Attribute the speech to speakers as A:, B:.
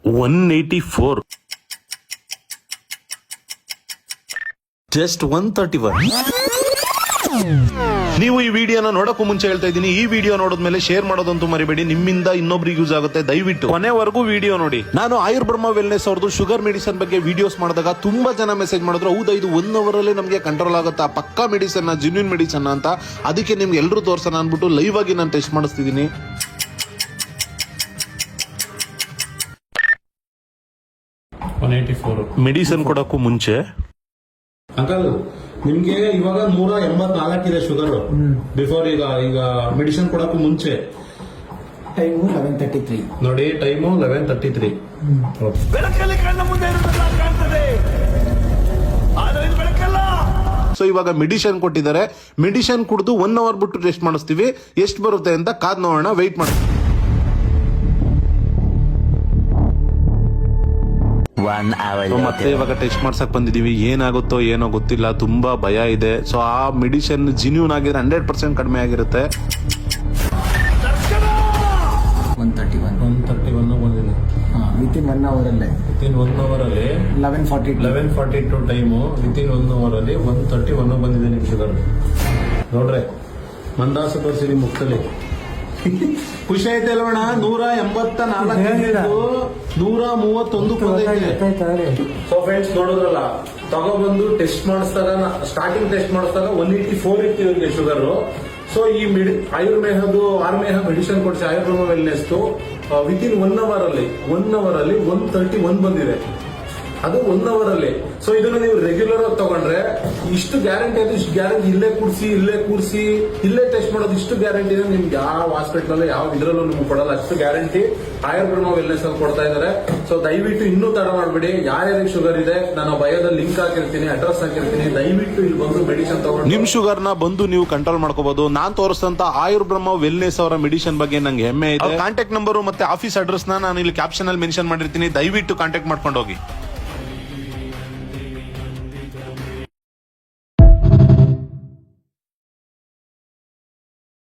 A: 184, just 131. ನೀವು ಈ ವಿಡಿಯೋನ ನೋಡಕ್ಕೂ ಮುಂಚೆ ಹೇಳ್ತಾ ಇದ್ದೀನಿ, ಈ ವಿಡಿಯೋ ನೋಡಿದ್ಮೇಲೆ ಶೇರ್ ಮಾಡೋದಂತೂ ಮರಿಬೇಡಿ. ನಿಮ್ಮಿಂದ ಇನ್ನೊಬ್ರಿಗೆ ಯೂಸ್ ಆಗುತ್ತೆ. ದಯವಿಟ್ಟು ಕೊನೆವರೆಗೂ ವಿಡಿಯೋ ನೋಡಿ. ನಾನು ಆಯುರ್ಬ್ರಹ್ಮ ವೆಲ್ನೆಸ್ ಅವ್ರದ್ದು ಶುಗರ್ ಮೆಡಿಸನ್ ಬಗ್ಗೆ ವಿಡಿಯೋಸ್ ಮಾಡಿದಾಗ ತುಂಬಾ ಜನ ಮೆಸೇಜ್ ಮಾಡಿದ್ರು, ಹೌದಾ ಇದು 1 hour ಅಲ್ಲೇ ನಮಗೆ ಕಂಟ್ರೋಲ್ ಆಗುತ್ತಾ, ಪಕ್ಕಾ ಮೆಡಿಸನ್, ಜೆನ್ಯೂನ್ ಮೆಡಿಸನ್ ಅಂತ. ಅದಕ್ಕೆ ನಿಮ್ಗೆ ಎಲ್ಲರೂ ತೋರ್ಸೋಣ ಅನ್ಬಿಟ್ಟು ಲೈವ್ ಆಗಿ ನಾನು ಟೆಸ್ಟ್ ಮಾಡಿಸ್ತಿದ್ದೀನಿ. ಮೆಡಿಸನ್ ಕೊಡಕ್ಕೂ ಮುಂಚೆ
B: ಅಂಕಲ್ ನಿಮ್ಗೆ ಇವಾಗ 184 ಇದೆ ಶುಗರ್. ಬಿಫೋರ್ ಈಗ ಮೆಡಿಸಿನ್ ಕೊಡಕ್ಕೂ ಮುಂಚೆ
C: ಟೈಮು 11:33
B: ನೋಡಿ. ಟೈಮು 11:33.
A: ಸೊ ಇವಾಗ ಮೆಡಿಸಿನ್ ಕೊಟ್ಟಿದ್ದಾರೆ. ಮೆಡಿಸಿನ್ ಕುಡಿದು 1 hour ಬಿಟ್ಟು ಟೆಸ್ಟ್ ಮಾಡಿಸ್ತೀವಿ. ಎಷ್ಟು ಬರುತ್ತೆ ಅಂತ ಕಾದ್ ನೋಡೋಣ. ವೆಯ್ಟ್ ಮಾಡಿ. ಮತ್ತೆ ಇವಾಗ ಟೆಸ್ಟ್ ಮಾಡ್ಸಕ್ ಬಂದಿದೀವಿ. ಏನಾಗುತ್ತೋ ಏನೋ ಗೊತ್ತಿಲ್ಲ, ತುಂಬಾ ಭಯ ಇದೆ. ಸೊ ಆ ಮೆಡಿಸಿನ್ ಜಿನ್ಯೂನ್ ಆಗಿದ್ರೆ 100% ಕಡಿಮೆ ಆಗಿರುತ್ತೆ.
C: 131
B: ಬಂದಿದೆ.
C: ವಿತಿನ್ 1 hour ಅಲ್ಲೇ.
B: ವಿತಿನ್ 1 hour ಅಲ್ಲಿ 11:42 ಟೈಮು. ವಿತಿನ್ 1 hour ಅಲ್ಲಿ 131 ಬಂದಿದೆ ನಿಮ್ ಶುಗರ್. ನೋಡ್ರೆ ಮಂದಾಸ ತೋರಿಸಿ ನಿಮ್ ಮುಖದಲ್ಲಿ. ಖುಷಿ ಆಯ್ತು ಅಲ್ವಣ? 184 131. ಸೊ ಫ್ರೆಂಡ್ಸ್ ನೋಡಿದ್ರಲ್ಲ, ತಗೊಬಂದು ಟೆಸ್ಟ್ ಮಾಡಿಸಿದಾಗ, ಸ್ಟಾರ್ಟಿಂಗ್ ಟೆಸ್ಟ್ ಮಾಡಿಸಿದಾಗ 184 ಇತ್ತು ಇವ್ರಿಗೆ ಶುಗರ್. ಸೊ ಈ ಆರ್ಮೇಹ ಮೆಡಿಸಿನ್ ಕೊಡಿಸಿ ಆಯುರ್ವೇದ ವೆಲ್ನೆಸ್ ವಿತಿನ್ 1 hour ಅಲ್ಲಿ 131 ಬಂದಿದೆ. ಅದು 1 hour ಅಲ್ಲಿ. ಸೊ ಇದನ್ನ ನೀವು ರೆಗ್ಯುಲರ್ ಆಗಿ ತಗೊಂಡ್ರೆ ಇಷ್ಟು ಗ್ಯಾರಂಟಿ ಅದು, ಇಷ್ಟು ಗ್ಯಾರಂಟಿ ಇಲ್ಲೇ ಕೂರಿಸಿ ಇಲ್ಲೇ ಟೆಸ್ಟ್ ಮಾಡೋದು, ಇಷ್ಟು ಗ್ಯಾರಂಟಿ ಇದೆ. ನಿಮ್ಗೆ ಯಾವ ಹಾಸ್ಪಿಟಲ್ ಯಾವ ಇದ್ರಲ್ಲೂ ನಿಮ್ಗೆ ಕೊಡಲ್ಲ. ಅಷ್ಟು ಗ್ಯಾರಂಟಿ ಆಯುರ್ಬ್ರಹ್ಮ ವೆಲ್ನೆಸ್ ಅಲ್ಲಿ ಕೊಡ್ತಾ ಇದ್ದಾರೆ. ಸೊ ದಯವಿಟ್ಟು ಇನ್ನೂ ತಡ ಮಾಡಬೇಡಿ. ಯಾರ್ಯಾರಿಗೆ ಶುಗರ್ ಇದೆ ನಾನು ಬಯೋದಲ್ಲಿ ಲಿಂಕ್ ಹಾಕಿರ್ತೀನಿ, ಅಡ್ರೆಸ್ ಹಾಕಿರ್ತೀನಿ. ದಯವಿಟ್ಟು ಇಲ್ಲಿ ಬಂದು ಮೆಡಿಸಿನ್ ತಗೊಂಡು
A: ನಿಮ್ ಶುಗರ್ ನ ಬಂದು ನೀವು ಕಂಟ್ರೋಲ್ ಮಾಡ್ಕೋಬಹುದು. ನಾನ್ ತೋರಿಸಿದಂತ ಆಯುರ್ಬ್ರಹ್ಮ ವೆಲ್ನೆಸ್ ಅವರ ಮೆಡಿಸಿನ್ ಬಗ್ಗೆ ನಂಗೆ ಹೆಮ್ಮೆ ಇದೆ. ಕಾಂಟ್ಯಾಕ್ಟ್ ನಂಬರ್ ಮತ್ತೆ ಆಫೀಸ್ ಅಡ್ರೆಸ್ ನಾನು ಇಲ್ಲಿ ಕ್ಯಾಪ್ಷನ್ ಅಲ್ಲಿ ಮೆನ್ಷನ್ ಮಾಡಿರ್ತೀನಿ. ದಯವಿಟ್ಟು ಕಾಂಟ್ಯಾಕ್ಟ್ ಮಾಡ್ಕೊಂಡು ಹೋಗಿ.